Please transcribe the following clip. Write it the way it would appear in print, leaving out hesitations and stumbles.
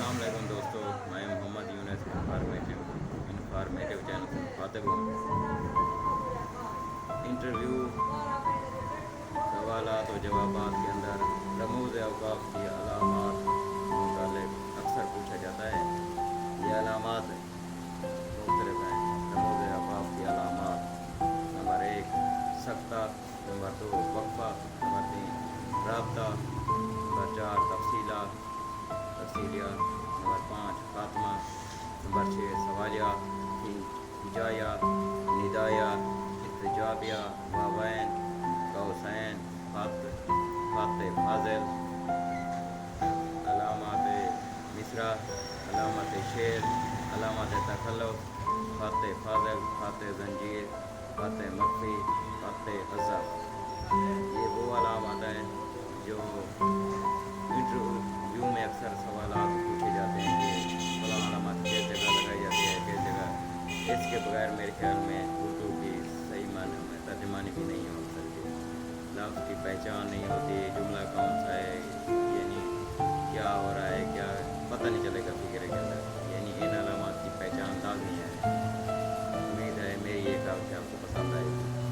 السلام علیکم دوستو، میں محمد یونس انفارمیٹیو چینل سے مخاطب ہوں۔ انٹرویو سوالات و جوابات کے اندر رموز اوقاف کی علامات کے متعلق اکثر پوچھا جاتا ہے۔ یہ علامات مختلف ہیں۔ رموز اوقاف کی علامات: نمبر 1 سکتہ، نمبر 2 وقفہ، نمبر 3 رابطہ، نمبر 4 تفصیلیات، نمبر 5 خاتمہ، نمبر 6 سوالیات، ہجایات، ندایات، استجابیہ، بابین، قوسین، خط فاضل، علامات مصرع، علامت شعر، علامات تکلف، خط فاضل، خط زنجیر، خط مخفی، خط حذف۔ یہ وہ علامات ہیں جو انٹرویو میں اکثر سوالات پوچھے جاتے ہیں کہ فلاں علامات کس جگہ لگائی جاتی ہے، کس جگہ۔ اس کے بغیر میرے خیال میں اردو کی صحیح معنی میں ترجمانی بھی نہیں ہو سکتی۔ لفظ کی پہچان نہیں ہوتی، جملہ کون سا ہے، یعنی کیا ہو رہا ہے، کیا پتہ نہیں چلے گا